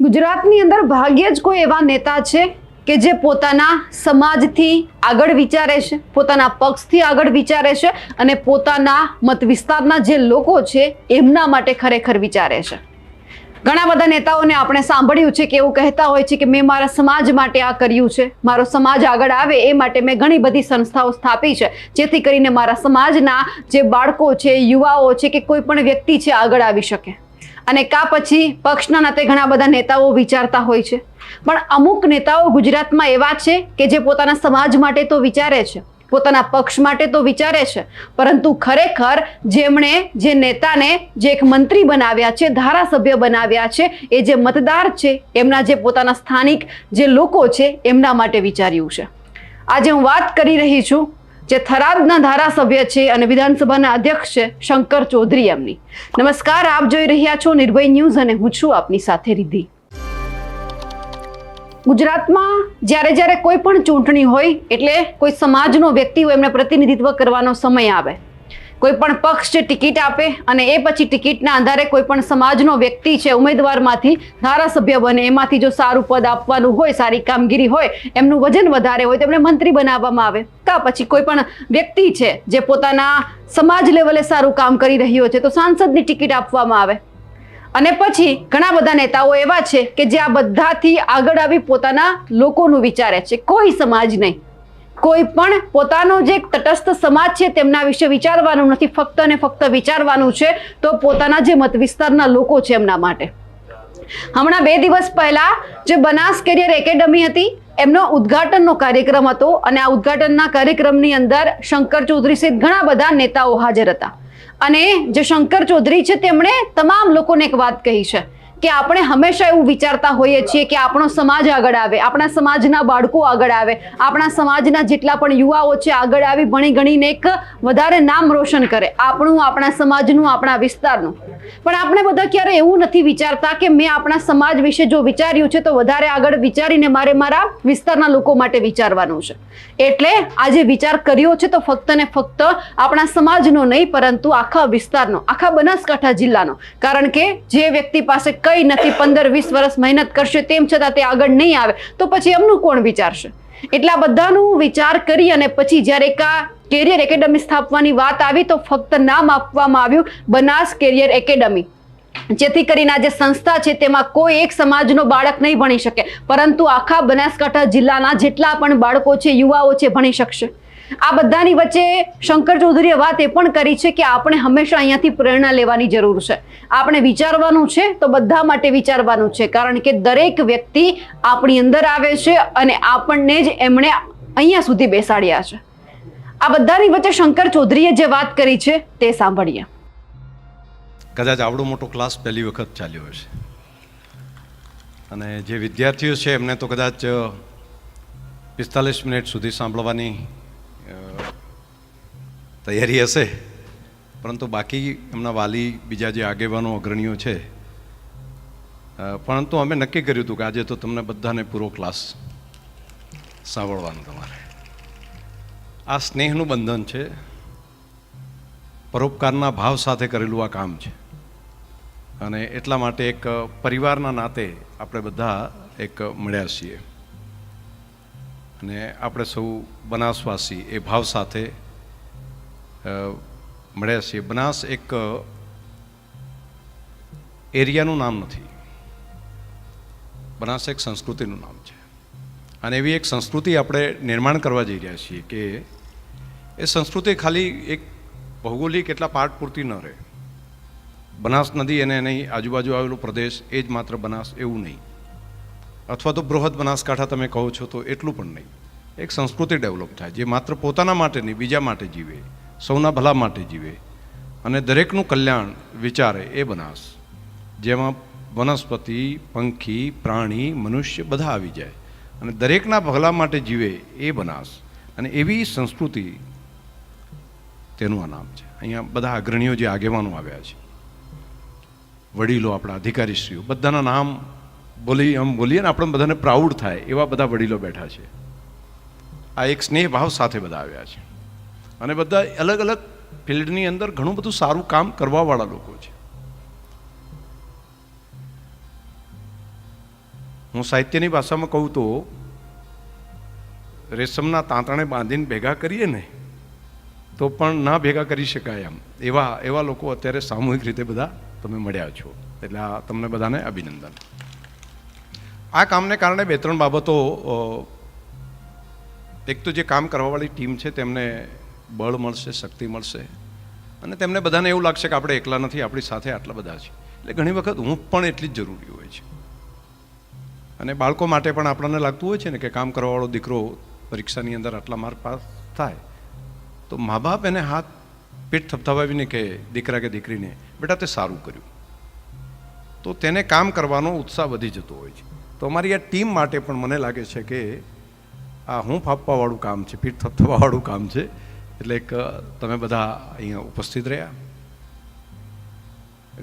ગુજરાતની અંદર ભાગ્યે જ કોઈ એવા નેતા છે કે જે પોતાના સમાજથી આગળ વિચારે છે, પોતાના પક્ષથી આગળ વિચારે છે અને પોતાના મત વિસ્તારના જે લોકો છે એમના માટે ખરેખર વિચારે છે. ઘણા બધા નેતાઓને આપણે સાંભળ્યું છે કે એવું કહેતા હોય છે કે મેં મારા સમાજ માટે આ કર્યું છે, મારો સમાજ આગળ આવે એ માટે મેં ઘણી બધી સંસ્થાઓ સ્થાપી છે, જેથી કરીને મારા સમાજના જે બાળકો છે, યુવાઓ છે કે કોઈ પણ વ્યક્તિ છે આગળ આવી શકે. અને કા પછી પક્ષના નાતે ઘણા બધા નેતાઓ વિચારતા હોય છે, પણ અમુક નેતાઓ ગુજરાતમાં એવા છે કે જે પોતાના સમાજ માટે તો વિચારે છે, પોતાના પક્ષ માટે તો વિચારે છે, પરંતુ ખરેખર જેમણે જે નેતાને જે એક મંત્રી બનાવ્યા છે, ધારાસભ્ય બનાવ્યા છે, એ જે મતદાર છે, એમના જે પોતાના સ્થાનિક જે લોકો છે એમના માટે વિચાર્યું છે. આજે હું વાત કરી રહી છું જે થરાદના ધારાસભ્ય છે અને વિધાનસભાના અધ્યક્ષ છે શંકર ચૌધરી એમની. નમસ્કાર, આપ જોઈ રહ્યા છો નિર્ભય ન્યૂઝ અને હું છું આપની સાથે રિદ્ધિ. ગુજરાતમાં જ્યારે કોઈ પણ ચૂંટણી હોય એટલે કોઈ સમાજનો વ્યક્તિ હોય એમને પ્રતિનિધિત્વ કરવાનો સમય આવે, કોઈ પણ પક્ષ છે ટિકિટ આપે અને એ પછી ટિકિટના આધારે કોઈ પણ સમાજનો વ્યક્તિ છે ઉમેદવારમાંથી ધારાસભ્ય બને. એમાંથી જો સારું પદ આપવાનું હોય, સારી કામગીરી હોય, એમનું વજન વધારે હોય તો એમને મંત્રી બનાવવામાં આવે. કા પછી કોઈ પણ વ્યક્તિ છે જે પોતાના સમાજ લેવલે સારું કામ કરી રહ્યો છે તો સાંસદની ટિકિટ આપવામાં આવે. અને પછી ઘણા બધા નેતાઓ એવા છે કે જે આ બધાથી આગળ આવી પોતાના લોકોનું વિચારે છે, કોઈ સમાજ નહીં, કોઈ પણ પોતાનો જે તટસ્થ સમાજ છે તેમના વિશે વિચારવાનું નથી, ફક્ત ને ફક્ત વિચારવાનું છે તો પોતાના જે મત વિસ્તારના લોકો છે એમના માટે. હમણાં 2 દિવસ પહેલા જે બનાસ કેરિયર એકેડમી હતી એમનો ઉદ્ઘાટનનો કાર્યક્રમ હતો અને આ ઉદ્ઘાટનના કાર્યક્રમની અંદર શંકર ચૌધરી સહિત ઘણા બધા નેતાઓ હાજર હતા. અને જે શંકર ચૌધરી છે તેમણે તમામ લોકોને એક વાત કહી છે કે આપણે હંમેશા એવું વિચારતા હોઈએ છીએ કે આપણો સમાજ આગળ આવે, આપણા સમાજના બાળકો આગળ આવે, આપણા સમાજના જેટલા પણ યુવાઓ છે આગળ આવી ભણી ગણીને એક વધારે નામ રોશન કરે, આપણું, આપણા સમાજનું, આપણા વિસ્તારનું. પણ આપણે બધા ક્યારે એવું નથી વિચારતા કે મેં આપણા સમાજ વિશે જો વિચાર્યું છે તો વધારે આગળ વિચારીને મારે મારા વિસ્તારના લોકો માટે વિચારવાનું છે. એટલે આજે વિચાર કર્યો છે તો ફક્ત ને ફક્ત આપણા સમાજનો નહીં પરંતુ આખા વિસ્તારનો, આખા બનાસકાંઠા જિલ્લાનો. કારણ કે જે વ્યક્તિ પાસે કઈ નથી, 15-20 વર્ષ મહેનત કરશે તેમ છતાં તે આગળ નહીં આવે તો પછી એમનું કોણ વિચારશે? એટલા બધાનું વિચાર કરી અને પછી જ્યારે કેરિયર એકેડમી સ્થાપવાની વાત આવી તો ફક્ત નામ આપવામાં આવ્યું બનાસ કેરિયર એકેડમી, જેથી કરીને આ જે સંસ્થા છે તેમાં કોઈ એક સમાજનો બાળક નહીં ભણી શકે પરંતુ આખા બનાસકાંઠા જિલ્લાના જેટલા પણ બાળકો છે, યુવાઓ છે ભણી શકશે. આ બધાની વચ્ચે શંકર ચૌધરીએ વાત એ પણ કરી છે કે આપણે હંમેશા અહીંયાથી પ્રેરણા લેવાની જરૂર છે. આપણે વિચારવાનું છે તો બધા માટે વિચારવાનું છે, કારણ કે દરેક વ્યક્તિ આપણી અંદર આવે છે અને આપણને જ એમણે અહીંયા સુધી બેસાડ્યા છે. આ બધાની વચ્ચે શંકર ચૌધરીએ જે વાત કરી છે તે સાંભળીએ. કદાચ આવડો મોટો ક્લાસ પહેલી વખત ચાલ્યો હશે અને જે વિદ્યાર્થીઓ છે એમને તો કદાચ 45 મિનિટ સુધી સાંભળવાની તૈયારી હશે, પરંતુ બાકી એમના વાલી, બીજા જે આગેવાનો, અગ્રણીઓ છે, પરંતુ અમે નક્કી કર્યું હતું કે આજે તો તમને બધાને પૂરો ક્લાસ સાંભળવાનો. તમારે આ સ્નેહનું બંધન છે, પરોપકારના ભાવ સાથે કરેલું આ કામ છે અને એટલા માટે એક પરિવારના નાતે આપણે બધા એક મળ્યા છીએ અને આપણે સૌ બનાસવાસી એ ભાવ સાથે મળ્યા છીએ. બનાસ એક એરિયાનું નામ નથી, બનાસ એક સંસ્કૃતિનું નામ છે અને એવી એક સંસ્કૃતિ આપણે નિર્માણ કરવા જઈ રહ્યા છીએ કે એ સંસ્કૃતિ ખાલી એક ભૌગોલિક એટલા પાર્ટ પૂરતી ન રહે. બનાસ નદી અને એની આજુબાજુ આવેલો પ્રદેશ એ જ માત્ર બનાસ એવું નહીં, અથવા તો બૃહદ બનાસકાંઠા તમે કહો છો તો એટલું પણ નહીં. એક સંસ્કૃતિ ડેવલપ થાય જે માત્ર પોતાના માટે નહીં, બીજા માટે જીવે, સૌના ભલા માટે જીવે અને દરેકનું કલ્યાણ વિચારે એ બનાસ, જેમાં વનસ્પતિ, પંખી, પ્રાણી, મનુષ્ય બધા આવી જાય અને દરેકના ભલા માટે જીવે એ બનાસ. અને એવી સંસ્કૃતિ તેનું આ નામ છે. અહીંયા બધા અગ્રણીઓ જે આગેવાનો આવ્યા છે, વડીલો, આપણા અધિકારીશ્રીઓ, બધાના નામ બોલીએ ને આપણે બધાને પ્રાઉડ થાય એવા બધા વડીલો બેઠા છે. આ એક સ્નેહ ભાવ સાથે બધા આવ્યા છે અને બધા અલગ અલગ ફિલ્ડની અંદર ઘણું બધું સારું કામ કરવાવાળા લોકો છે. હું સાહિત્યની ભાષામાં કહું તો રેશમના તાંતણે બાંધીને ભેગા કરીએ ને તો પણ ના ભેગા કરી શકાય એમ એવા લોકો અત્યારે સામૂહિક રીતે બધા તમે મળ્યા છો. એટલે આ તમને બધાને અભિનંદન. આ કામને કારણે 2-3 બાબતો, એક તો જે કામ કરવાવાળી ટીમ છે તેમને બળ મળશે, શક્તિ મળશે, અને તેમને બધાને એવું લાગશે કે આપણે એકલા નથી, આપણી સાથે આટલા બધા છે. એટલે ઘણી વખત હું પણ એટલી જ જરૂરી હોય છે. અને બાળકો માટે પણ આપણને લાગતું હોય છે ને કે કામ કરવાવાળો દીકરો પરીક્ષાની અંદર આટલા માર્ક પાસ થાય તો મા બાપ એને હાથ પીઠ થપથપાવીને કહે દીકરા કે દીકરીને, બેટા તે સારું કર્યું, તો તેને કામ કરવાનો ઉત્સાહ વધી જતો હોય છે. તો અમારી આ ટીમ માટે પણ મને લાગે છે કે આ હું ફાપવાવાળું કામ છે, પીઠ થપથપાવાળું કામ છે. એટલે એક તમે બધા અહીંયા ઉપસ્થિત રહ્યા.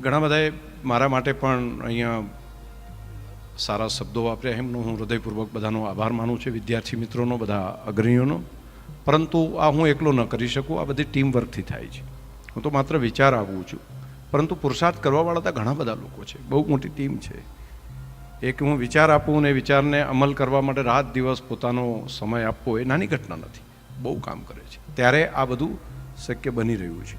ઘણા બધાએ મારા માટે પણ અહીંયા સારા શબ્દો વાપર્યા, એમનો હું હૃદયપૂર્વક બધાનો આભાર માનું છું, વિદ્યાર્થી મિત્રોનો, બધા અગ્રણીઓનો. પરંતુ આ હું એકલો ન કરી શકું, આ બધી ટીમ વર્કથી થાય છે. હું તો માત્ર વિચાર આપું છું, પરંતુ પુરુષાર્થ કરવાવાળા તો ઘણા બધા લોકો છે, બહુ મોટી ટીમ છે. એક હું વિચાર આપું ને વિચારને અમલ કરવા માટે રાત દિવસ પોતાનો સમય આપવો એ નાની ઘટના નથી, બહુ કામ કરે છે. ત્યારે આ બધું શક્ય બની રહ્યું છે.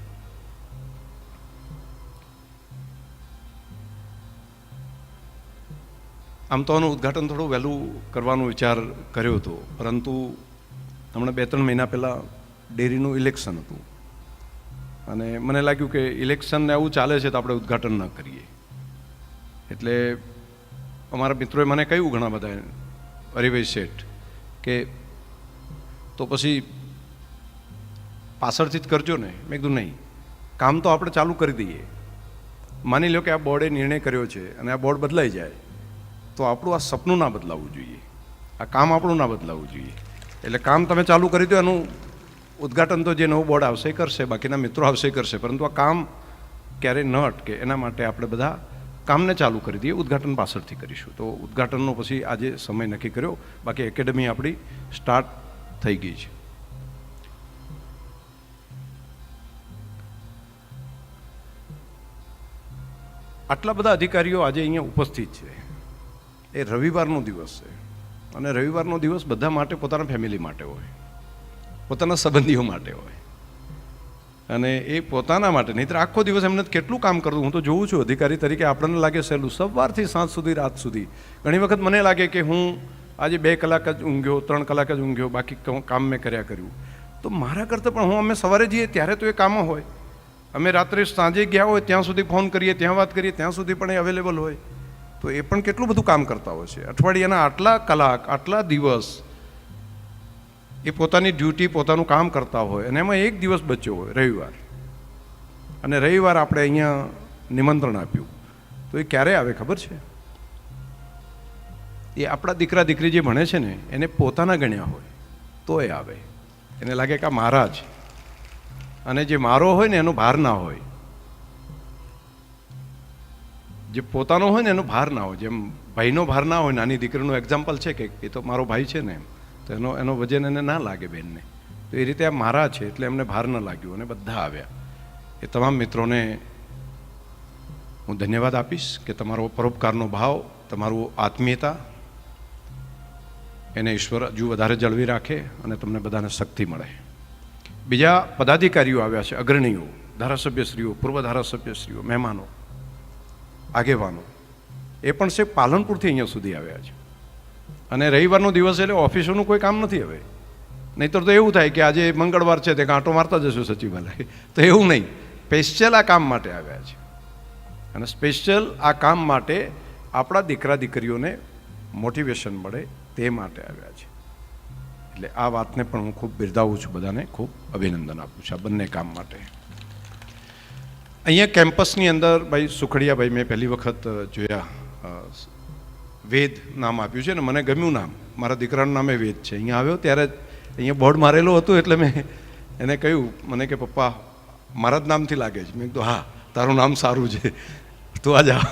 આમ તો આનું ઉદ્ઘાટન થોડું વહેલું કરવાનો વિચાર કર્યો હતો, પરંતુ હમણાં 2-3 મહિના પહેલાં ડેરીનું ઇલેક્શન હતું અને મને લાગ્યું કે ઇલેક્શનને આવું ચાલે છે તો આપણે ઉદ્ઘાટન ન કરીએ. એટલે અમારા મિત્રોએ મને કહ્યું, ઘણા બધા, હરિભાઈ શેઠ, કે તો પછી પાછળથી જ કરજો ને. મેં કીધું નહીં, કામ તો આપણે ચાલુ કરી દઈએ. માની લો કે આ બોર્ડે નિર્ણય કર્યો છે અને આ બોર્ડ બદલાઈ જાય તો આપણું આ સપનું ના બદલાવવું જોઈએ, આ કામ આપણું ના બદલાવવું જોઈએ. એટલે કામ તમે ચાલુ કરી દો, એનું ઉદ્ઘાટન તો જે નવું બોર્ડ આવશે કરશે, બાકીના મિત્રો આવશે કરશે, પરંતુ આ કામ ક્યારેય ન અટકે એના માટે આપણે બધા કામને ચાલુ કરી દઈએ. ઉદ્ઘાટન પાછળથી કરીશું. તો ઉદ્ઘાટનનો પછી આજે સમય નક્કી કર્યો, બાકી એકેડમી આપણી સ્ટાર્ટ થઈ ગઈ છે. આટલા બધા અધિકારીઓ આજે અહીંયા ઉપસ્થિત છે. એ રવિવારનો દિવસ છે અને રવિવારનો દિવસ બધા માટે, પોતાના ફેમિલી માટે હોય, પોતાના સંબંધીઓ માટે હોય, અને એ પોતાના માટે. નહીંતર આખો દિવસ એમને કેટલું કામ કરવું. હું તો જોઉં છું અધિકારી તરીકે, આપણને લાગે સહેલું, સવારથી સાંજ સુધી, રાત સુધી. ઘણી વખત મને લાગે કે હું આજે 2 કલાક જ ઊંઘ્યો, 3 કલાક જ ઊંઘ્યો, બાકી કામ મેં કર્યું. તો મારા કરતાં પણ અમે સવારે જઈએ ત્યારે તો એ કામ હોય, અમે રાત્રે સાંજે ગયા હોય ત્યાં સુધી ફોન કરીએ, ત્યાં વાત કરીએ, ત્યાં સુધી પણ એ અવેલેબલ હોય. તો એ પણ કેટલું બધું કામ કરતા હોય છે. અઠવાડિયાના આટલા કલાક, આટલા દિવસ એ પોતાની ડ્યુટી, પોતાનું કામ કરતા હોય, અને એમાં એક દિવસ બચ્યો હોય, રવિવાર. અને રવિવાર આપણે અહીંયા નિમંત્રણ આપ્યું તો એ ક્યારે આવે ખબર છે? એ આપણા દીકરા દીકરી જે ભણે છે ને એને પોતાના ગણ્યા હોય તો એ આવે. એને લાગે કે આ મારા જ, અને જે મારો હોય ને એનો ભાર ના હોય. જે પોતાનો હોય ને એનો ભાર ના હોય, જેમ ભાઈનો ભાર ના હોય. નાની દીકરીનું એક્ઝામ્પલ છે કે એ તો મારો ભાઈ છે ને, તો એનો વજન એને ના લાગે બેનને. તો એ રીતે આ મારા છે એટલે એમને ભાર ન લાગ્યું અને બધા આવ્યા. એ તમામ મિત્રોને હું ધન્યવાદ આપીશ કે તમારો પરોપકારનો ભાવ, તમારું આત્મીયતા, એને ઈશ્વર હજુ વધારે જળવી રાખે અને તમને બધાને શક્તિ મળે. બીજા પદાધિકારીઓ આવ્યા છે, અગ્રણીઓ, ધારાસભ્યશ્રીઓ, પૂર્વ ધારાસભ્યશ્રીઓ, મહેમાનો, આગેવાનો. એ પણ છે પાલનપુરથી અહીંયા સુધી આવ્યા છે. અને રવિવારનો દિવસ એટલે ઓફિસોનું કોઈ કામ નથી હવે. નહીંતર તો એવું થાય કે આજે મંગળવાર છે તે કાંટો મારતા જશો સચિવાલય. તો એવું નહીં, સ્પેશિયલ આ કામ માટે આવ્યા છે. અને સ્પેશિયલ આ કામ માટે આપણા દીકરા દીકરીઓને મોટિવેશન મળે તે માટે આવ્યા છે. એટલે આ વાતને પણ હું ખૂબ બિરદાવું છું, બધાને ખૂબ અભિનંદન આપું છું આ બંને કામ માટે. અહીંયા કેમ્પસની અંદર ભાઈ સુખડિયાભાઈ મેં પહેલી વખત જોયા, વેદ નામ આપ્યું છે ને મને ગમ્યું નામ. મારા દીકરાનું નામે વેદ છે. અહીંયા આવ્યો ત્યારે અહીંયા બોર્ડ મારેલું હતું એટલે મેં એને કહ્યું, મને કે પપ્પા મારા જ નામથી લાગે છે. મેં કીધું હા, તારું નામ સારું છે, તું આ જા.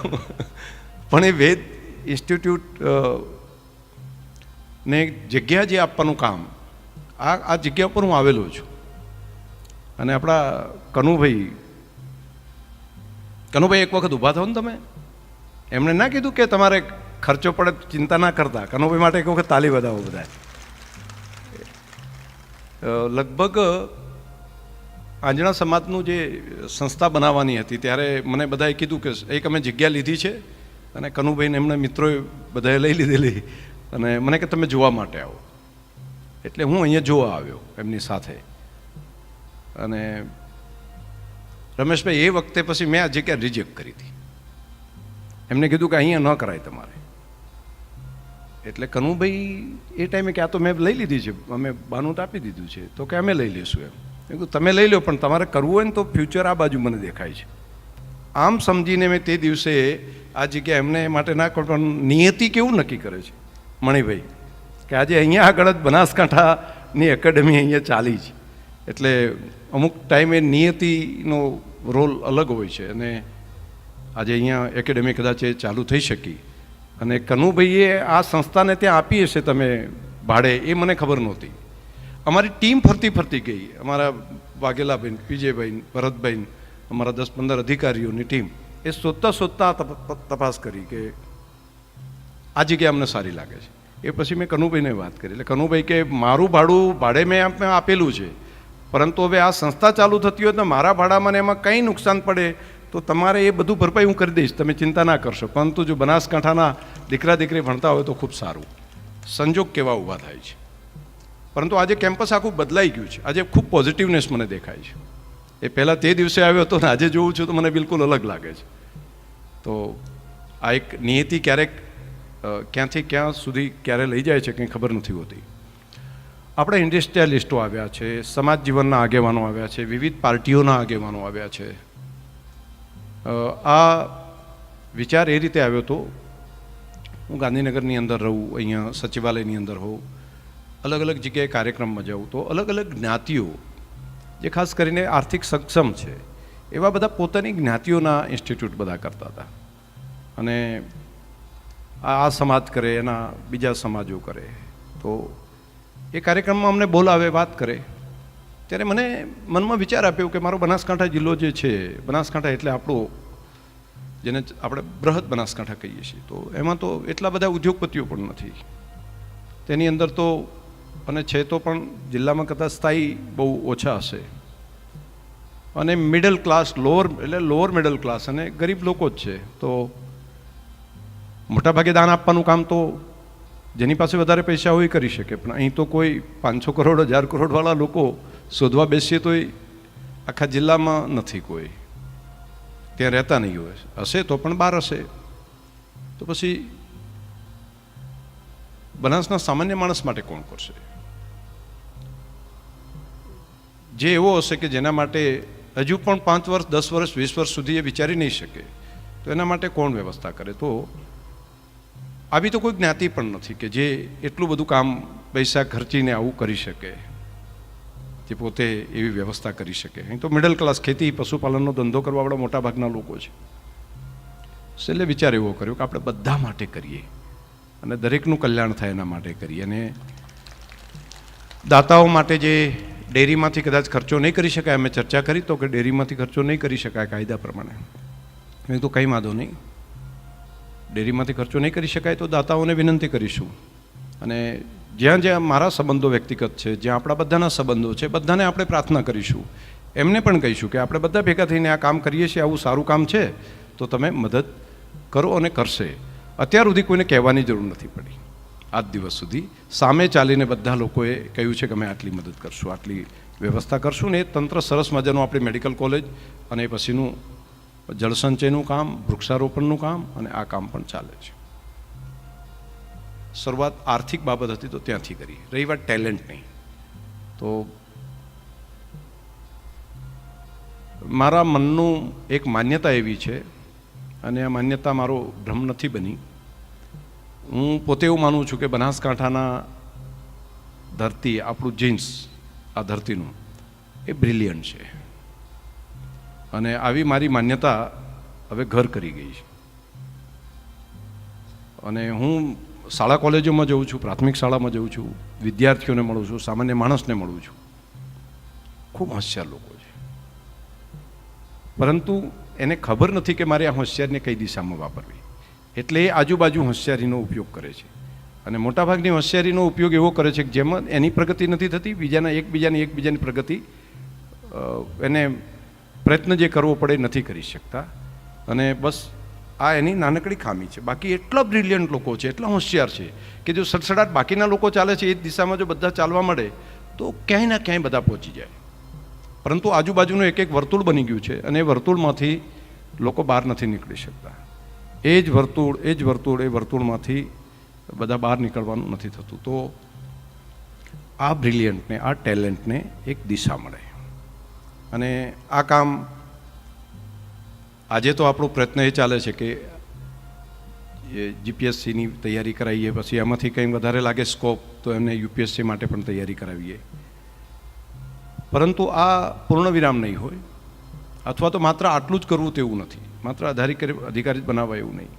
પણ એ વેદ ઇન્સ્ટિટ્યૂટ ને જગ્યા જે આપવાનું કામ, આ જગ્યા ઉપર હું આવેલો છું. અને આપણા કનુભાઈ એક વખત ઊભા થાવ ને તમે, એમણે ના કીધું કે તમારે ખર્ચો પડે ચિંતા ના કરતા. કનુભાઈ માટે એક વખત તાલી બધાવો બધા. લગભગ આંજણા સમાજનું જે સંસ્થા બનાવવાની હતી ત્યારે મને બધાએ કીધું કે એક અમે જગ્યા લીધી છે અને કનુભાઈને એમના મિત્રોએ બધાએ લઈ લીધેલી અને મને કે તમે જોવા માટે આવો. એટલે હું અહીંયા જોવા આવ્યો એમની સાથે. અને રમેશભાઈ એ વખતે પછી મેં આ જગ્યા રિજેક્ટ કરી હતી. એમને કીધું કે અહીંયા ન કરાય તમારે. એટલે કનુભાઈ એ ટાઈમે કે આ તો મેં લઈ લીધી છે, અમે બાનું આપી દીધું છે, તો કે અમે લઈ લઈશું એમ. મેં કીધું તમે લઈ લો, પણ તમારે કરવું હોય ને તો ફ્યુચર આ બાજુ મને દેખાય છે. આમ સમજીને મેં તે દિવસે આ જગ્યા એમને માટે ના કરો. પણ નિયતિ કેવું નક્કી કરે છે મણિભાઈ કે આજે અહીંયા આગળ જ બનાસકાંઠાની એકેડમી અહીંયા ચાલી છે. એટલે અમુક ટાઈમે નિયતિનો રોલ અલગ હોય છે અને આજે અહીંયા એકેડમી કદાચ એ ચાલુ થઈ શકી. અને કનુભાઈએ આ સંસ્થાને ત્યાં આપી હશે તમે ભાડે, એ મને ખબર નહોતી. અમારી ટીમ ફરતી ફરતી ગઈ, અમારા વાઘેલાભાઈ, પીજેભાઈ, ભરતભાઈ, અમારા 10-15 અધિકારીઓની ટીમ એ શોધતા તપાસ કરી કે આ જગ્યા અમને સારી લાગે છે. એ પછી મેં કનુભાઈને વાત કરી. એટલે કનુભાઈ કે મારું ભાડું ભાડે મેં આપેલું છે, પરંતુ હવે આ સંસ્થા ચાલુ થતી હોય તો મારા ભાડામાં એમાં કંઈ નુકસાન પડે તો તમારે એ બધું ભરપાઈ હું કરી દઈશ, તમે ચિંતા ના કરશો. પરંતુ જો બનાસકાંઠાના દીકરા દીકરી ભણતા હોય તો ખૂબ સારું. સંજોગ કેવા ઊભા થાય છે. પરંતુ આજે કેમ્પસ આખું બદલાઈ ગયું છે. આજે ખૂબ પોઝિટિવનેસ મને દેખાય છે. એ પહેલાં તે દિવસે આવ્યો હતો ને આજે જોઉં છું તો મને બિલકુલ અલગ લાગે છે. તો આ એક નિયતિ ક્યારેક ક્યાંથી ક્યાં સુધી ક્યારે લઈ જાય છે કંઈ ખબર નથી હોતી. આપણે ઇન્ડસ્ટ્રીયાલિસ્ટો આવ્યા છે, સમાજ જીવનના આગેવાનો આવ્યા છે, વિવિધ પાર્ટીઓના આગેવાનો આવ્યા છે. આ વિચાર એ રીતે આવ્યો હતો, હું ગાંધીનગરની અંદર રહું, અહીંયા સચિવાલયની અંદર હોઉં, અલગ અલગ જગ્યાએ કાર્યક્રમમાં જાઉં તો અલગ અલગ જ્ઞાતિઓ જે ખાસ કરીને આર્થિક સક્ષમ છે એવા બધા પોતાની જ્ઞાતિઓના ઇન્સ્ટિટ્યૂટ બધા કરતા હતા. અને આ સમાજ કરે, એના બીજા સમાજો કરે. તો એ કાર્યક્રમમાં અમને બોલાવે, વાત કરે. ત્યારે મને મનમાં વિચાર આપ્યો કે મારો બનાસકાંઠા જિલ્લો જે છે, બનાસકાંઠા એટલે આપણો જેને આપણે બૃહદ બનાસકાંઠા કહીએ છીએ, તો એમાં તો એટલા બધા ઉદ્યોગપતિઓ પણ નથી. તેની અંદર તો અને છે તો પણ જિલ્લામાં કદાચ સ્થાયી બહુ ઓછા હશે. અને middle class, lower middle class અને ગરીબ લોકો જ છે. તો મોટાભાગે દાન આપવાનું કામ તો જેની પાસે વધારે પૈસા હોય કરી શકે. પણ અહીં તો કોઈ 500 કરોડ 1000 કરોડવાળા લોકો શોધવા બેસીએ તો આખા જિલ્લામાં નથી કોઈ, ત્યાં રહેતા નહીં હોય. હશે તો પણ બહાર હશે. તો પછી બનાસના સામાન્ય માણસ માટે કોણ કરશે? જે એવો હશે કે જેના માટે હજુ પણ 5 વર્ષ 10 વર્ષ 20 વર્ષ સુધી એ વિચારી નહીં શકે, તો એના માટે કોણ વ્યવસ્થા કરે? તો આવી તો કોઈ જ્ઞાતિ પણ નથી કે જે એટલું બધું કામ પૈસા ખર્ચીને આવું કરી શકે, જે પોતે એવી વ્યવસ્થા કરી શકે. અહીં તો મિડલ ક્લાસ, ખેતી પશુપાલનનો ધંધો કરવાવાળા મોટાભાગના લોકો છે. એટલે વિચાર એવો કર્યો કે આપણે બધા માટે કરીએ અને દરેકનું કલ્યાણ થાય એના માટે કરીએ. અને દાતાઓ માટે જે ડેરીમાંથી કદાચ ખર્ચો નહીં કરી શકાય, અમે ચર્ચા કરી તો કે ડેરીમાંથી ખર્ચો નહીં કરી શકાય કાયદા પ્રમાણે. મેં તો કંઈ વાંધો નહીં, ડેરીમાંથી ખર્ચો નહીં કરી શકાય તો દાતાઓને વિનંતી કરીશું. અને જ્યાં જ્યાં મારા સંબંધો વ્યક્તિગત છે, જ્યાં આપણા બધાના સંબંધો છે, બધાને આપણે પ્રાર્થના કરીશું. એમને પણ કહીશું કે આપણે બધા ભેગા થઈને આ કામ કરીએ છીએ, આવું સારું કામ છે, તો તમે મદદ કરો અને કરશે. અત્યાર સુધી કોઈને કહેવાની જરૂર નથી પડી. આજ દિવસ સુધી સામે ચાલીને બધા લોકોએ કહ્યું છે કે અમે આટલી મદદ કરશું, આટલી વ્યવસ્થા કરશું. ને એ તંત્ર સરસ મજાનું આપણી મેડિકલ કોલેજ અને પછીનું જળસંચયનું કામ, વૃક્ષારોપણનું કામ અને આ કામ પણ ચાલે છે. શરૂઆત આર્થિક બાબત હતી તો ત્યાંથી કરી. રહી વાત ટેલેન્ટ નહીં, તો મારા મનનું એક માન્યતા એવી છે અને આ માન્યતા મારો ભ્રમ નથી બની. હું પોતે એવું માનું છું કે બનાસકાંઠાના ધરતી, આપણું જીન્સ આ ધરતીનું એ બ્રિલિયન્ટ છે. અને આવી મારી માન્યતા હવે ઘર કરી ગઈ છે. અને હું શાળા કોલેજોમાં જઉં છું, પ્રાથમિક શાળામાં જઉં છું, વિદ્યાર્થીઓને મળું છું, સામાન્ય માણસને મળું છું. ખૂબ હોશિયાર લોકો છે, પરંતુ એને ખબર નથી કે મારે આ હોશિયારને કઈ દિશામાં વાપરવી. એટલે એ આજુબાજુ હોશિયારીનો ઉપયોગ કરે છે અને મોટાભાગની હોશિયારીનો ઉપયોગ એવો કરે છે કે જેમાં એની પ્રગતિ નથી થતી, એકબીજાની પ્રગતિ એને પ્રયત્ન જે કરવો પડે નથી કરી શકતા. અને બસ આ એની નાનકડી ખામી છે. બાકી એટલા બ્રિલિયન્ટ લોકો છે, એટલા હોશિયાર છે કે જો સડસડાટ બાકીના લોકો ચાલે છે એ જ દિશામાં જો બધા ચાલવા મળે તો ક્યાંય ના ક્યાંય બધા પહોંચી જાય. પરંતુ આજુબાજુનું એક વર્તુળ બની ગયું છે અને એ વર્તુળમાંથી લોકો બહાર નથી નીકળી શકતા. એ વર્તુળમાંથી બધા બહાર નીકળવાનું નથી થતું. તો આ બ્રિલિયન્ટને, આ ટેલેન્ટને એક દિશા મળે. અને આ કામ આજે તો આપણો પ્રયત્ન એ ચાલે છે કે જીપીએસસીની તૈયારી કરાવીએ, પછી એમાંથી કંઈ વધારે લાગે સ્કોપ તો એમને યુપીએસસી માટે પણ તૈયારી કરાવીએ. પરંતુ આ પૂર્ણ વિરામ નહીં હોય, અથવા તો માત્ર આટલું જ કરવું તેવું નથી, માત્ર અધિકારી જ બનાવવા એવું નહીં.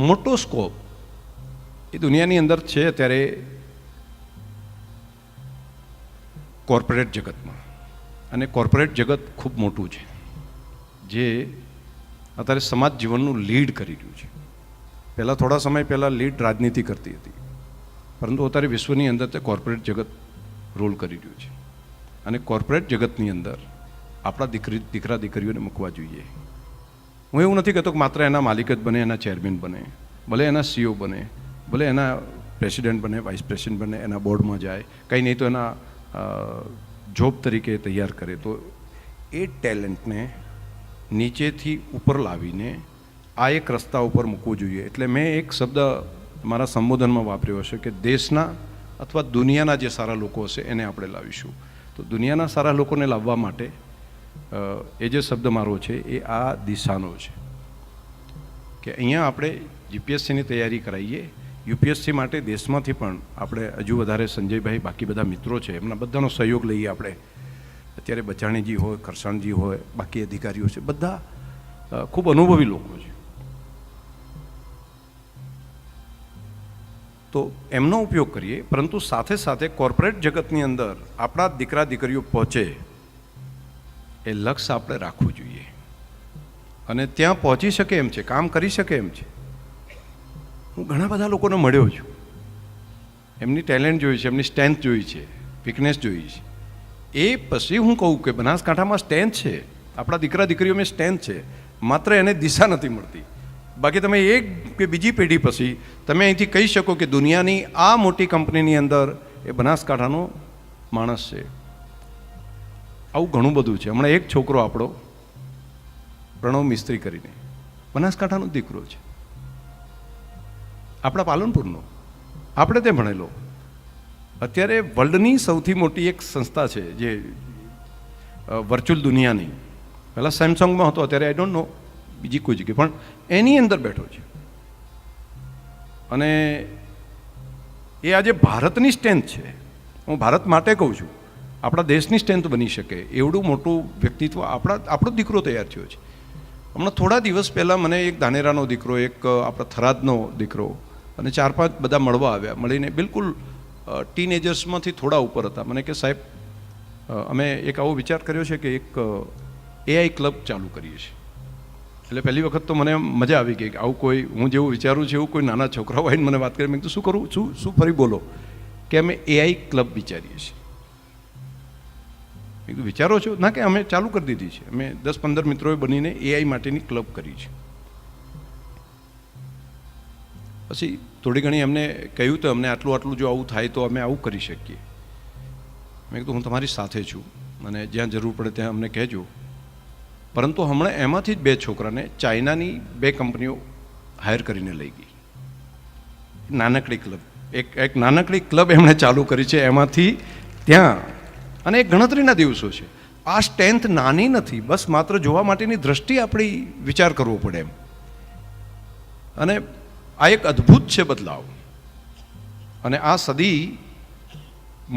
મોટો સ્કોપ એ દુનિયાની અંદર છે અત્યારે કોર્પોરેટ જગતમાં. અને કોર્પોરેટ જગત ખૂબ મોટું છે, જે અત્યારે સમાજ જીવનનું લીડ કરી રહ્યું છે. પહેલાં થોડા સમય પહેલાં લીડ રાજનીતિ કરતી હતી, પરંતુ અત્યારે વિશ્વની અંદર તે કોર્પોરેટ જગત રોલ કરી રહ્યું છે. અને કોર્પોરેટ જગતની અંદર આપણા દીકરા દીકરીઓને મૂકવા જોઈએ. હું એવું નથી કહેતો કે માત્ર એના માલિક જ બને, એના ચેરમેન બને, ભલે એના સીઓ બને, ભલે એના પ્રેસિડેન્ટ બને, વાઇસ પ્રેસિડેન્ટ બને, એના બોર્ડમાં જાય, કંઈ નહીં તો એના જોબ તરીકે તૈયાર કરે. તો એ ટેલેન્ટને નીચેથી ઉપર લાવીને આ એક રસ્તા ઉપર મૂકવું જોઈએ. એટલે મેં એક શબ્દ મારા સંબોધનમાં વાપર્યો હશે કે દેશના અથવા દુનિયાના જે સારા લોકો હશે એને આપણે લાવીશું. તો દુનિયાના સારા લોકોને લાવવા માટે એ જે શબ્દ મારો છે એ આ દિશાનો છે કે અહીંયા આપણે જીપીએસસીની તૈયારી કરાવીએ. યુપીએસસી માટે દેશમાંથી પણ આપણે હજુ વધારે સંજયભાઈ, બાકી બધા મિત્રો છે, એમના બધાનો સહયોગ લઈએ. આપણે અત્યારે બચાણીજી હોય, ખરસાણજી હોય, બાકી અધિકારીઓ છે, બધા ખૂબ અનુભવી લોકો છે. તો એમનો ઉપયોગ કરીએ, પરંતુ સાથે સાથે કોર્પોરેટ જગતની અંદર આપણા દીકરા દીકરીઓ પહોંચે એ લક્ષ્ય આપણે રાખવું જોઈએ. અને ત્યાં પહોંચી શકે એમ છે, કામ કરી શકે એમ છે. હું ઘણા બધા લોકોને મળ્યો છું, એમની ટેલેન્ટ જોઈ છે, એમની સ્ટ્રેન્થ જોઈ છે, વીકનેસ જોઈ છે. એ પછી હું કહું કે બનાસકાંઠામાં સ્ટ્રેન્થ છે, આપણા દીકરા દીકરીઓમાં સ્ટ્રેન્થ છે, માત્ર એને દિશા નથી મળતી. બાકી તમે એક કે બીજી પેઢી પછી તમે અહીંથી કહી શકો કે દુનિયાની આ મોટી કંપનીની અંદર એ બનાસકાંઠાનો માણસ છે. આવું ઘણું બધું છે. હમણાં એક છોકરો આપણો પ્રણવ મિસ્ત્રી કરીને બનાસકાંઠાનો દીકરો છે, આપણા પાલનપુરનો, આપણે તે ભણેલો. અત્યારે વર્લ્ડની સૌથી મોટી એક સંસ્થા છે જે વર્ચ્યુઅલ દુનિયાની, પહેલાં સેમસંગમાં હતો, અત્યારે આઈ ડોન્ટ નો બીજી કોઈ જગ્યાએ, પણ એની અંદર બેઠો છે. અને એ આજે ભારતની સ્ટ્રેન્થ છે. હું ભારત માટે કહું છું, આપણા દેશની સ્ટ્રેન્થ બની શકે એવડું મોટું વ્યક્તિત્વ આપણો દીકરો તૈયાર થયો છે. હમણાં થોડા દિવસ પહેલાં મને એક ધાનેરાનો દીકરો, એક આપણા થરાદનો દીકરો અને 4-5 બધા મળવા આવ્યા. મળીને બિલકુલ ટીનેજર્સમાંથી થોડા ઉપર હતા. મને કે સાહેબ, અમે એક આવો વિચાર કર્યો છે કે એક એઆઈ ક્લબ ચાલુ કરીએ છીએ. એટલે પહેલી વખત તો મને મજા આવી ગઈ કે આવું કોઈ, હું જેવું વિચારું છું એવું કોઈ નાના છોકરાઓ આવીને મને વાત કરી. મેં કીધું શું કરું, શું ફરી બોલો? કે અમે એઆઈ ક્લબ વિચારીએ છીએ. મેં કીધું વિચારો છો? ના, કે અમે ચાલુ કરી દીધી છે. અમે 10-15 મિત્રોએ બનીને એઆઈ માટેની ક્લબ કરી છે. પછી થોડી ઘણી એમને કહ્યું તો અમને આટલું જો આવું થાય તો અમે આવું કરી શકીએ. મેં કીધું હું તમારી સાથે છું અને જ્યાં જરૂર પડે ત્યાં અમને કહેજો. પરંતુ હમણાં એમાંથી જ 2 છોકરાને ચાઇનાની 2 કંપનીઓ હાયર કરીને લઈ ગઈ. નાનકડી ક્લબ, એક નાનકડી ક્લબ એમણે ચાલુ કરી છે એમાંથી ત્યાં. અને એ ગણતરીના દિવસો છે. આ સ્ટ્રેન્થ નાની નથી, બસ માત્ર જોવા માટેની દ્રષ્ટિ આપણી વિચાર કરવો પડે એમ. અને આ એક અદ્ભુત છે બદલાવ. અને આ સદી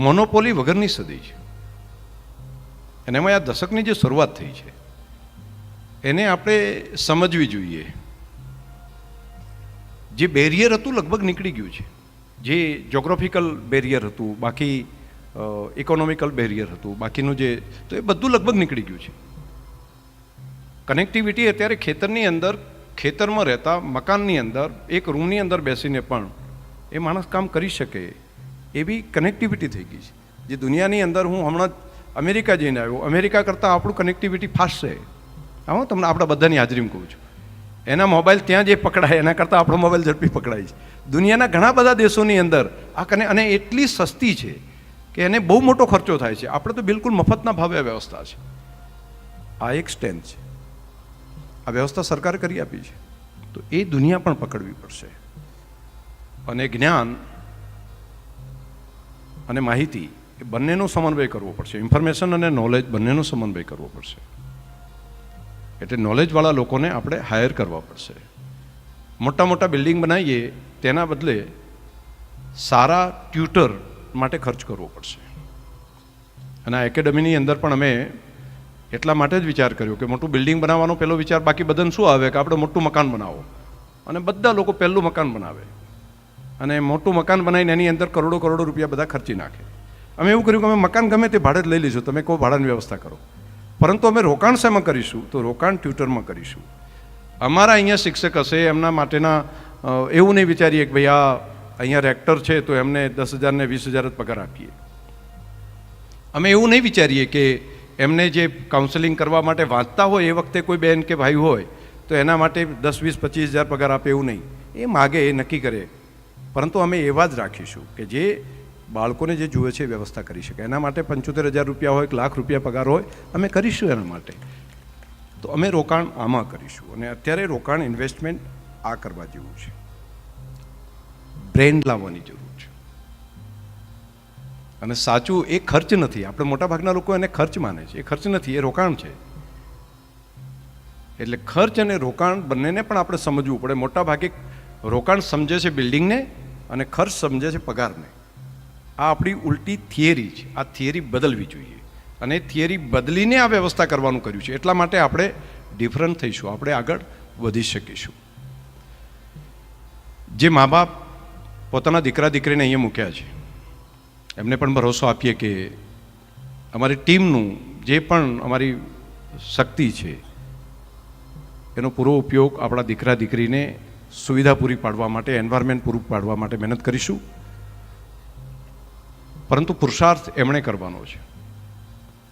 મોનોપોલી વગરની સદી છે. અને એમાં આ દશકની જે શરૂઆત થઈ છે એને આપણે સમજવી જોઈએ. જે બેરિયર હતું લગભગ નીકળી ગયું છે. જે જોગ્રાફિકલ બેરિયર હતું, બાકી ઇકોનોમિકલ બેરિયર હતું, બાકીનું જે, તો એ બધું લગભગ નીકળી ગયું છે. કનેક્ટિવિટી અત્યારે ખેતરની અંદર ખેતરમાં રહેતા મકાનની અંદર એક રૂમની અંદર બેસીને પણ એ માણસ કામ કરી શકે એવી કનેક્ટિવિટી થઈ ગઈ છે. જે દુનિયાની અંદર હું હમણાં જ અમેરિકા જઈને આવ્યો, અમેરિકા કરતાં આપણું કનેક્ટિવિટી ફાસ્ટ છે. હું તમને આપણા બધાની હાજરીમાં કહું છું. એના મોબાઈલ ત્યાં જે પકડાય એના કરતાં આપણો મોબાઈલ ઝડપી પકડાય છે. દુનિયાના ઘણા બધા દેશોની અંદર અને એટલી સસ્તી છે કે એને બહુ મોટો ખર્ચો થાય છે. આપણે તો બિલકુલ મફતના ભાવે વ્યવસ્થા છે. આ એક સ્ટેન્ડ છે. આ વ્યવસ્થા સરકારે કરી આપી છે, તો એ દુનિયા પણ પકડવી પડશે. અને જ્ઞાન અને માહિતી એ બંનેનો સમન્વય કરવો પડશે. ઇન્ફોર્મેશન અને નોલેજ બંનેનો સમન્વય કરવો પડશે. એટલે નોલેજવાળા લોકોને આપણે હાયર કરવા પડશે. મોટા મોટા બિલ્ડિંગ બનાવીએ તેના બદલે સારા ટ્યુટર માટે ખર્ચ કરવો પડશે. અને આ એકેડમીની અંદર પણ અમે એટલા માટે જ વિચાર કર્યો કે મોટું બિલ્ડિંગ બનાવવાનો પહેલો વિચાર, બાકી બધાને શું આવે કે આપણે મોટું મકાન બનાવો, અને બધા લોકો પહેલું મકાન બનાવે અને મોટું મકાન બનાવીને એની અંદર કરોડો કરોડો રૂપિયા બધા ખર્ચી નાખે. અમે એવું કર્યું કે અમે મકાન ગમે તે ભાડે જ લઈ લઈશું, તમે કહો ભાડાની વ્યવસ્થા કરો, પરંતુ અમે રોકાણ શેમાં કરીશું? તો રોકાણ ટ્યુટરમાં કરીશું. અમારા અહીંયા શિક્ષક હશે, એમના માટેના એવું નહીં વિચારીએ કે ભાઈ આ અહીંયા રેક્ટર છે તો એમને 10,000 ને 20,000 જ પગાર આપીએ. અમે એવું નહીં વિચારીએ કે એમને જે કાઉન્સેલિંગ કરવા માટે વાંચતા હોય એ વખતે કોઈ બહેન કે ભાઈ હોય તો એના માટે 10, 20, 25,000 પગાર આપે, એવું નહીં. એ માગે, એ નક્કી કરે. પરંતુ અમે એવા જ રાખીશું કે જે બાળકોને જે જુએ છે એ વ્યવસ્થા કરી શકે. એના માટે 75,000 રૂપિયા હોય, 1,00,000 રૂપિયા પગાર હોય, અમે કરીશું એના માટે. તો અમે રોકાણ આમાં કરીશું. અને અત્યારે રોકાણ ઇન્વેસ્ટમેન્ટ આ કરવા જેવું છે. બ્રેન લાવવાની જરૂર છે. અને સાચું એ ખર્ચ નથી. આપણે મોટાભાગના લોકો એને ખર્ચ માને છે. એ ખર્ચ નથી, એ રોકાણ છે. એટલે ખર્ચ અને રોકાણ બંનેને પણ આપણે સમજવું પડે. મોટાભાગે રોકાણ સમજે છે બિલ્ડિંગને અને ખર્ચ સમજે છે પગારને. આ આપણી ઉલટી થિયરી છે. આ થિયરી બદલવી જોઈએ. અને એ થિયરી બદલીને આ વ્યવસ્થા કરવાનું કર્યું છે. એટલા માટે આપણે ડિફરન્ટ થઈશું, આપણે આગળ વધી શકીશું. જે મા બાપ પોતાના દીકરા દીકરીને અહીંયા મૂક્યા છે એમને પણ ભરોસો આપીએ કે અમારી ટીમનું જે પણ અમારી શક્તિ છે એનો પૂરો ઉપયોગ આપણા દીકરા દીકરીને સુવિધા પૂરી પાડવા માટે, એન્વાયરમેન્ટ પૂરું પાડવા માટે મહેનત કરીશું. પરંતુ પુરુષાર્થ એમણે કરવાનો છે.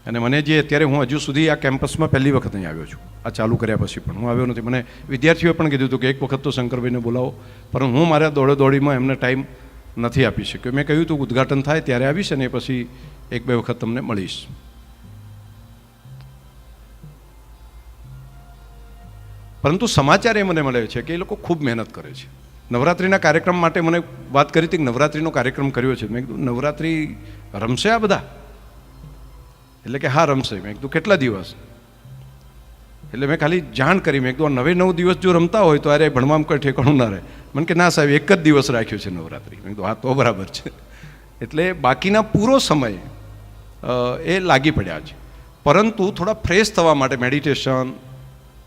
અને મને જે અત્યારે હું હજુ સુધી આ કેમ્પસમાં પહેલી વખત અહીં આવ્યો છું, આ ચાલુ કર્યા પછી પણ હું આવ્યો નથી. મને વિદ્યાર્થીઓએ પણ કીધું હતું કે એક વખત તો શંકરભાઈને બોલાવો, પરંતુ હું મારા દોડીમાં એમને ટાઈમ નથી આપી શક્યો. મેં કહ્યું હતું ઉદ્ઘાટન થાય ત્યારે આવીશ અને પછી 1-2 વખત તમને મળીશ. પરંતુ સમાચાર એ મને મળે છે કે એ લોકો ખૂબ મહેનત કરે છે. નવરાત્રિના કાર્યક્રમ માટે મને વાત કરી હતી કે નવરાત્રિનો કાર્યક્રમ કર્યો છે. મેં કીધું નવરાત્રિ રમશે આ બધા? એટલે કે હા રમશે. મેં કીધું કેટલા દિવસ? એટલે મેં ખાલી જાણ કરી. મેં કીધું 9 દિવસ જો રમતા હોય તો અરે ભણવામાં કોઈ ઠેકાણું ના રહે. મને કે ના સાહેબ, એક જ દિવસ રાખ્યો છે નવરાત્રિ. મેં કીધું હા તો બરાબર છે. એટલે બાકીના પૂરો સમય એ લાગી પડ્યા છે. પરંતુ થોડા ફ્રેશ થવા માટે મેડિટેશન,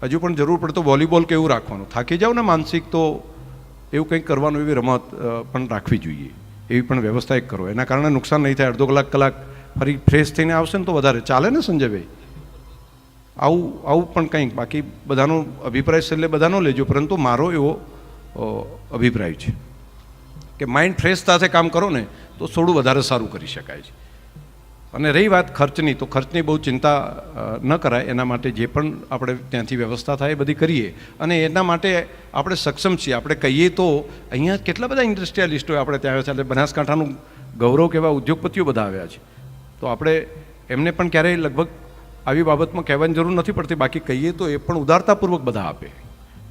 હજુ પણ જરૂર પડે તો વોલીબોલ કે એવું રાખવાનું. થાકી જાવ ને માનસિક તો એવું કંઈક કરવાનું, એવી રમત પણ રાખવી જોઈએ. એવી પણ વ્યવસ્થા એક કરો. એના કારણે નુકસાન નહીં થાય. અડધો કલાક ફરી ફ્રેશ થઈને આવશે ને તો વધારે ચાલે ને સંજયભાઈ? આવું પણ કંઈક. બાકી બધાનો અભિપ્રાય છે એટલે બધાનો લેજો, પરંતુ મારો એવો અભિપ્રાય છે કે માઇન્ડ ફ્રેશ સાથે કામ કરો ને તો થોડું વધારે સારું કરી શકાય છે. અને રહી વાત ખર્ચની, તો ખર્ચની બહુ ચિંતા ન કરાય. એના માટે જે પણ આપણે ત્યાંથી વ્યવસ્થા થાય એ બધી કરીએ. અને એના માટે આપણે સક્ષમ છીએ. આપણે કહીએ તો અહીંયા કેટલા બધા ઇન્ડસ્ટ્રીયાલિસ્ટો આપણે ત્યાં આવ્યા છે. એટલે બનાસકાંઠાનું ગૌરવ કેવા ઉદ્યોગપતિઓ બધા આવ્યા છે. તો આપણે એમને પણ ક્યારેય લગભગ આવી બાબતમાં કહેવાની જરૂર નથી પડતી. બાકી કહીએ તો એ પણ ઉદારતાપૂર્વક બધા આપે.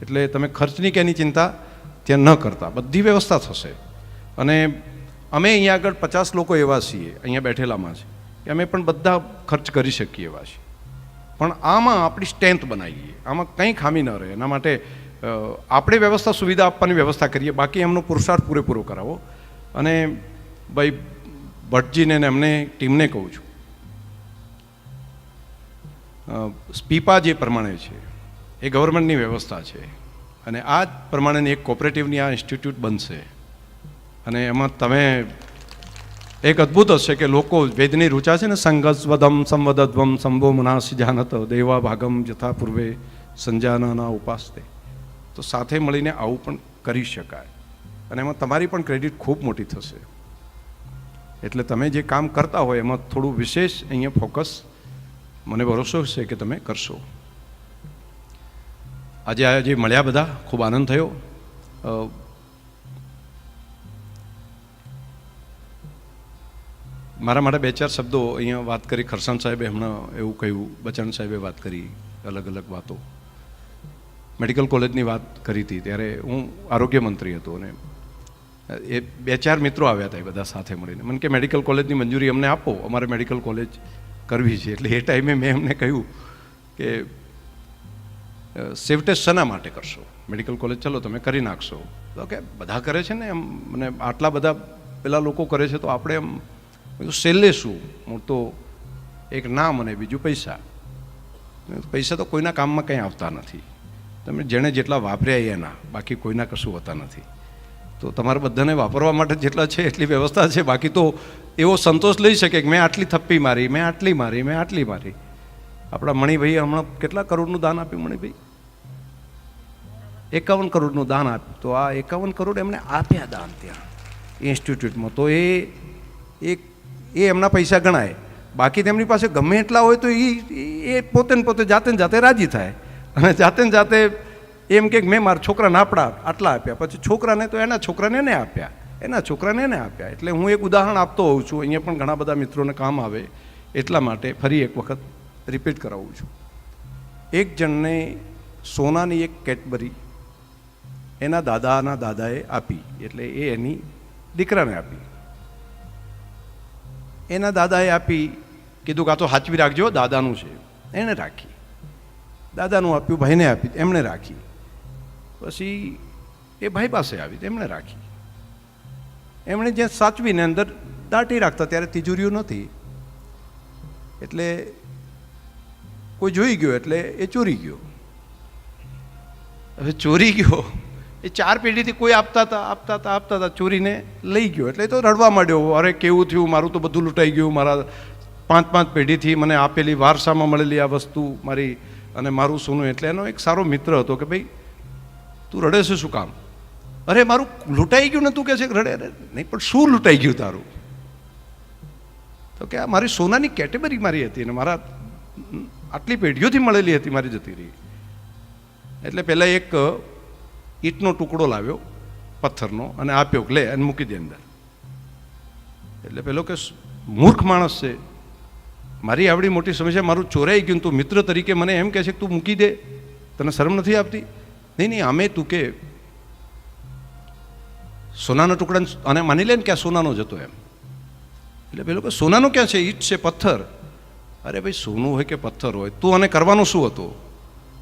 એટલે તમે ખર્ચની કે એની ચિંતા ત્યાં ન કરતા, બધી વ્યવસ્થા થશે. અને અમે અહીંયા આગળ 50 લોકો એવા છીએ અહીંયા બેઠેલામાં છે કે અમે પણ બધા ખર્ચ કરી શકીએ એવા છીએ. પણ આમાં આપણી સ્ટ્રેન્થ બનાવીએ, આમાં કંઈ ખામી ન રહે. એના માટે આપણે વ્યવસ્થા, સુવિધા આપવાની વ્યવસ્થા કરીએ. બાકી એમનો પુરુષાર્થ પૂરેપૂરો કરાવો. અને ભાઈ ભટ્ટજીને એમને ટીમને કહું છું, સ્પીપા જે પ્રમાણે છે એ ગવર્મેન્ટની વ્યવસ્થા છે. અને આ જ પ્રમાણેની એક કોઓપરેટિવની આ ઇન્સ્ટિટ્યૂટ બનશે. અને એમાં તમે એક અદ્ભુત હશે કે લોકો વેદની રૂચા છે ને, સંગસ્વદમ સંવદધ્વમ સંભો મનાસી જાનત દેવા ભાગમ યથા પૂર્વે સંજાના ઉપાસતે. તો સાથે મળીને આવું પણ કરી શકાય અને એમાં તમારી પણ ક્રેડિટ ખૂબ મોટી થશે. એટલે તમે જે કામ કરતા હોય એમાં થોડું વિશેષ અહીંયા ફોકસ મને ભરોસો છે કે તમે કરશો. આજે મળ્યા બધા ખૂબ આનંદ થયો. મારા માટે 2-4 શબ્દો અહીંયા વાત કરી. ખરસાણ સાહેબે હમણાં એવું કહ્યું, બચ્ચન સાહેબે વાત કરી અલગ અલગ વાતો. મેડિકલ કોલેજની વાત કરી હતી ત્યારે હું આરોગ્ય મંત્રી હતો અને એ 2-4 મિત્રો આવ્યા હતા એ બધા સાથે મળીને. મને કે મેડિકલ કોલેજની મંજૂરી અમને આપો, અમારે મેડિકલ કોલેજ કરવી છે. એટલે એ ટાઈમે મેં એમને કહ્યું કે સેફ ટેસ્ટ શેના માટે કરશો? મેડિકલ કોલેજ ચલો તમે કરી નાખશો. તો કે બધા કરે છે ને એમ, મને આટલા બધા પેલા લોકો કરે છે તો આપણે એમ સેલે શું? હું તો એક નામ અને બીજું પૈસા. પૈસા તો કોઈના કામમાં કંઈ આવતા નથી. તમે જેણે જેટલા વાપર્યા એના, બાકી કોઈના કશું હોતા નથી. તો તમારે બધાને વાપરવા માટે જેટલા છે એટલી વ્યવસ્થા છે. બાકી તો એવો સંતોષ લઈ શકે કે મેં આટલી થપ્પી મારી, મેં આટલી મારી, મેં આટલી મારી. આપણા મણિભાઈ હમણાં કેટલા કરોડનું દાન આપ્યું? મણિભાઈ 51 કરોડનું દાન આપ્યું. તો આ 51 કરોડ એમણે આપ્યા દાન ત્યાં ઇન્સ્ટિટ્યૂટમાં. તો એ એમના પૈસા ગણાય. બાકી તેમની પાસે ગમે એટલા હોય તો એ પોતે જાતે રાજી થાય અને જાતે એમ કે મેં મારા છોકરાને આટલા આપ્યા, પછી છોકરાને તો એના છોકરાને એને આપ્યા, એના છોકરાને એને આપ્યા. એટલે હું એક ઉદાહરણ આપતો હોઉં છું. અહીંયા પણ ઘણા બધા મિત્રોને કામ આવે એટલા માટે ફરી એક વખત રિપીટ કરાવું છું. એક જણને સોનાની એક કેડબરી એના દાદાએ આપી. એટલે એ એની દીકરાને આપી. એના દાદાએ આપી, કીધું કે આ તો સાચવી રાખજો, દાદાનું છે. એણે રાખી. દાદાનું આપ્યું, ભાઈને આપી, એમણે રાખી. પછી એ ભાઈ પાસે આવી, એમણે રાખી. એમણે જ્યાં સાચવીને અંદર દાટી રાખતા ત્યારે તિજોરીઓ નહોતી. એટલે કોઈ જોઈ ગયો એટલે એ ચોરી ગયો. હવે ચોરી ગયો એ 4 પેઢીથી કોઈ આપતા ચોરીને લઈ ગયો. એટલે એ તો રડવા માંડ્યો, અરે કેવું થયું, મારું તો બધું લૂંટાઈ ગયું, મારા 5 પેઢીથી મને આપેલી વારસામાં મળેલી આ વસ્તુ મારી અને મારું સોનું. એટલે એનો એક સારો મિત્ર હતો કે ભાઈ તું રડે છે શું કામ? અરે મારું લૂંટાઈ ગયું ને તું કહે છે રડે? અરે નહીં, પણ શું લૂંટાઈ ગયું તારું? તો કે આ મારી સોનાની કેટેગરી મારી હતી અને મારા આટલી પેઢીઓથી મળેલી હતી, મારી જતી રહી. એટલે પહેલાં એક ઈંટનો ટુકડો લાવ્યો પથ્થરનો અને આપ્યો કે લે અને મૂકી દે અંદર. એટલે પેલો કે મૂર્ખ માણસ છે, મારી આવડી મોટી સમસ્યા, મારું ચોરાઈ ગયું, તું મિત્ર તરીકે મને એમ કહે છે કે તું મૂકી દે, તને શરમ નથી આપતી? નહીં, આમે તું કે સોનાનો ટુકડા અને માની લે ને કે આ સોનાનો જ હતો એમ. એટલે પેલો કે સોનાનો ક્યાં છે? ઈંટ છે, પથ્થર. અરે ભાઈ સોનું હોય કે પથ્થર હોય, તું આને કરવાનો શું હતો?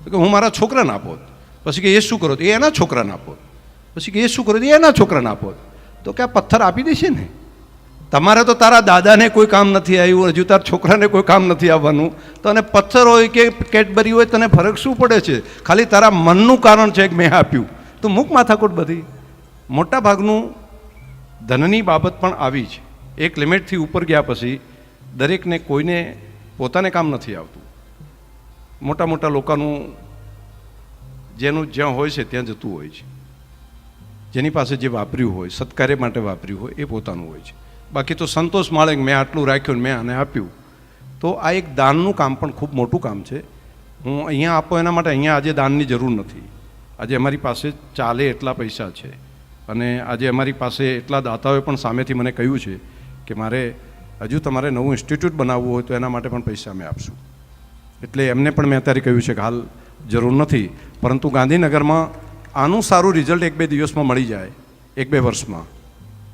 તો કે હું મારા છોકરાને આપોત. પછી કે એ શું કરો? એ એના છોકરાને આપોત. પછી કે એ શું કરો? એ એના છોકરાને આપોત. તો કે આ પથ્થર આપી દેશે ને? તમારે તો તારા દાદાને કોઈ કામ નથી આવ્યું, હજુ તારા છોકરાને કોઈ કામ નથી આવવાનું. તો અને પથ્થર હોય કે કેડબરી હોય, તને ફરક શું પડે છે? ખાલી તારા મનનું કારણ છે કે મેં આપ્યું. તો મૂક માથાકૂટ બધી. મોટા ભાગનું ધનની બાબત પણ આવી છે. એક લિમિટથી ઉપર ગયા પછી દરેકને કોઈને પોતાને કામ નથી આવતું. મોટા લોકોનું જેનું જ્યાં હોય છે ત્યાં જતું હોય છે. જેની પાસે જે વાપર્યું હોય, સત્કાર્ય માટે વાપર્યું હોય, એ પોતાનું હોય છે. બાકી તો સંતોષ માળે મેં આટલું રાખ્યું, મેં આને આપ્યું. તો આ એક દાનનું કામ પણ ખૂબ મોટું કામ છે. હું અહીંયા આપો એના માટે અહીંયા આજે દાનની જરૂર નથી. આજે અમારી પાસે ચાલે એટલા પૈસા છે અને આજે અમારી પાસે એટલા દાતાઓએ પણ સામેથી મને કહ્યું છે કે મારે હજુ તમારે નવું ઇન્સ્ટિટ્યૂટ બનાવવું હોય તો એના માટે પણ પૈસા અમે આપશું. એટલે એમને પણ મેં અત્યારે કહ્યું છે કે હાલ જરૂર નથી, પરંતુ ગાંધીનગરમાં આનું સારું રિઝલ્ટ 1-2 દિવસમાં મળી જાય, 1-2 વર્ષમાં,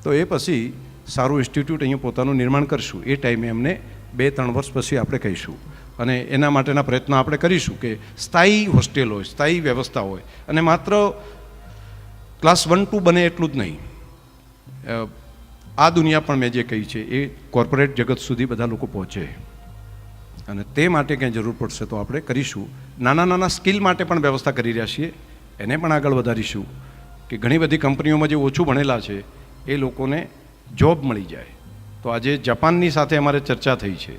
તો એ પછી સારું ઇન્સ્ટિટ્યૂટ અહીંયા પોતાનું નિર્માણ કરીશું. એ ટાઈમે એમને 2-3 વર્ષ પછી આપણે કહીશું અને એના માટેના પ્રયત્નો આપણે કરીશું કે સ્થાયી હોસ્ટેલ હોય, સ્થાયી વ્યવસ્થા હોય અને માત્ર ક્લાસ 1-2 બને એટલું જ નહીં. આ દુનિયા પણ મેં જે કહી છે એ કોર્પોરેટ જગત સુધી બધા લોકો પહોંચે અને તે માટે ક્યાંય જરૂર પડશે તો આપણે કરીશું. નાના સ્કિલ માટે પણ વ્યવસ્થા કરી રહ્યા છીએ, એને પણ આગળ વધારીશું કે ઘણી બધી કંપનીઓમાં જે ઓછું ભણેલા છે એ લોકોને જોબ મળી જાય. તો આજે જાપાનની સાથે અમારે ચર્ચા થઈ છે.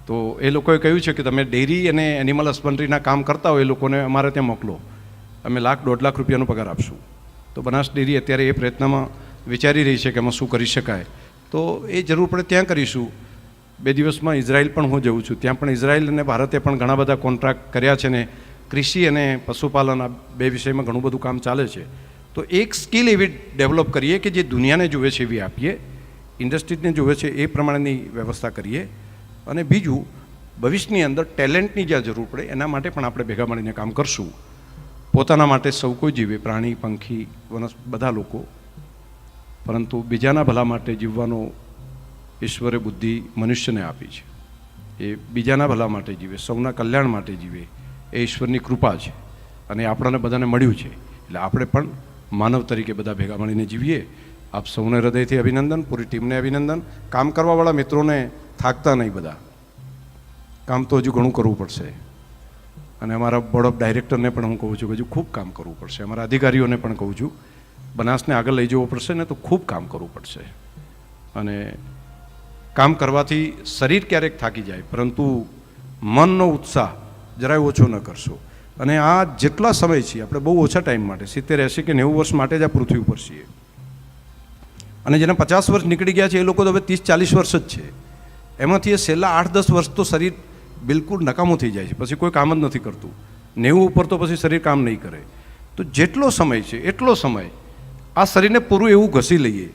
તો એ લોકોએ કહ્યું છે કે તમે ડેરી અને એનિમલ હસબન્ડરીના કામ કરતા હોય એ લોકોને અમારે ત્યાં મોકલો અમે 1,00,000-1.5 લાખ રૂપિયાનો પગાર આપશું. તો બનાસ ડેરી અત્યારે એ પ્રયત્નમાં વિચારી રહી છે કે એમાં શું કરી શકાય. તો એ જરૂર પડે ત્યાં કરીશું. 2 દિવસમાં ઇઝરાયલ પણ હું જઉં છું. ત્યાં પણ ઇઝરાયલ અને ભારતે પણ ઘણા બધા કોન્ટ્રાક્ટ કર્યા છે ને કૃષિ અને પશુપાલન આ 2 વિષયમાં ઘણું બધું કામ ચાલે છે. તો એક સ્કિલ એવી ડેવલપ કરીએ કે જે દુનિયાને જુએ છે એવી આપીએ, ઇન્ડસ્ટ્રીઝને જુએ છે એ પ્રમાણેની વ્યવસ્થા કરીએ. અને બીજું, ભવિષ્યની અંદર ટેલેન્ટની જ્યાં જરૂર પડે એના માટે પણ આપણે ભેગા મળીને કામ કરશું. પોતાના માટે સૌ કોઈ જીવે, પ્રાણી, પંખી, બધા લોકો, પરંતુ બીજાના ભલા માટે જીવવાનો ઈશ્વરે બુદ્ધિ મનુષ્યને આપી છે. એ બીજાના ભલા માટે જીવે, સૌના કલ્યાણ માટે જીવે, એ ઈશ્વરની કૃપા છે અને આપણને બધાને મળ્યું છે. એટલે આપણે પણ માનવ તરીકે બધા ભેગા મળીને જીવીએ. આપ સૌને હૃદયથી અભિનંદન, પૂરી ટીમને અભિનંદન. કામ કરવાવાળા મિત્રોને થાકતા નહીં, બધા કામ તો હજુ ઘણું કરવું પડશે. અને અમારા બોર્ડ ઓફ ડાયરેક્ટરને પણ હું કહું છું કે હજુ ખૂબ કામ કરવું પડશે. અમારા અધિકારીઓને પણ કહું છું, બનાસને આગળ લઈ જવો પડશે ને તો ખૂબ કામ કરવું પડશે. અને કામ કરવાથી શરીર ક્યારેક થાકી જાય, પરંતુ મનનો ઉત્સાહ જરાય ઓછો ન કરશો. અને આ જેટલા સમય છે આપણે બહુ ઓછા ટાઈમ માટે, 70, 80 કે 90 વર્ષ માટે જ આ પૃથ્વી ઉપર છીએ. અને જેના 50 વર્ષ નીકળી ગયા છે એ લોકો તો હવે 30, 40 વર્ષ જ છે. એમાંથી એ છેલ્લા 8-10 વર્ષ તો શરીર બિલકુલ નકામું થઈ જાય છે, પછી કોઈ કામ જ નથી કરતું. 90 ઉપર તો પછી શરીર કામ નહીં કરે. તો જેટલો સમય છે એટલો સમય આ શરીરને પૂરું એવું ઘસી લઈએ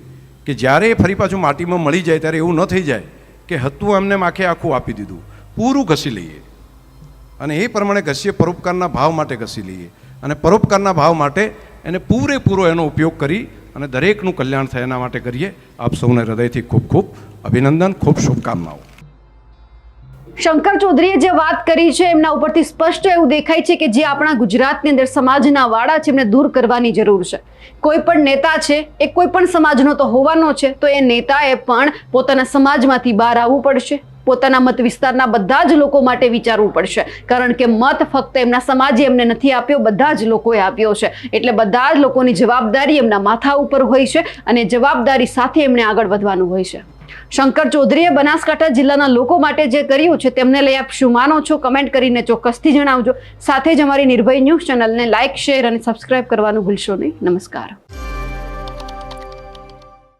કે જ્યારે ફરી પાછું માટીમાં મળી જાય ત્યારે એવું ન થઈ જાય કે હતું એમને આખે આખું આપી દીધું. પૂરું ઘસી લઈએ અને એ પ્રમાણે ઘસીએ, પરોપકારના ભાવ માટે ઘસી લઈએ. અને પરોપકારના ભાવ માટે એને પૂરેપૂરો એનો ઉપયોગ કરી અને દરેકનું કલ્યાણ થાય એના માટે કરીએ. આપ સૌને હૃદયથી ખૂબ ખૂબ અભિનંદન, ખૂબ શુભકામનાઓ. શંકર ચૌધરીએ જે વાત કરી છે એમના ઉપરથી સ્પષ્ટ એવું દેખાય છે કે જે આપણા ગુજરાતની અંદર સમાજના વાડા છે એમને દૂર કરવાની જરૂર છે. કોઈ પણ નેતા છે એ કોઈ પણ સમાજનો તો હોવાનો છે, તો એ નેતાએ પણ પોતાના સમાજમાંથી બહાર આવવું પડશે. પોતાના મત વિસ્તારના બધા જ લોકો માટે વિચારવું પડશે, કારણ કે મત ફક્ત એમના સમાજે એમને નથી આપ્યો, બધા જ લોકોએ આપ્યો છે. એટલે બધા જ લોકોની જવાબદારી એમના માથા ઉપર હોય છે અને જવાબદારી સાથે એમણે આગળ વધવાનું હોય છે. શંકર ચૌધરીએ બનાસકાંઠા જિલ્લાના લોકો માટે જે કર્યું છે તેમને લઈ આપ શું માનો છો? કમેન્ટ કરીને ચોક્કસથી જણાવજો. સાથે જ અમારી નિર્ભય ન્યૂઝ ચેનલને લાઇક, શેર અને સબસ્ક્રાઇબ કરવાનું ભૂલશો નહીં. નમસ્કાર.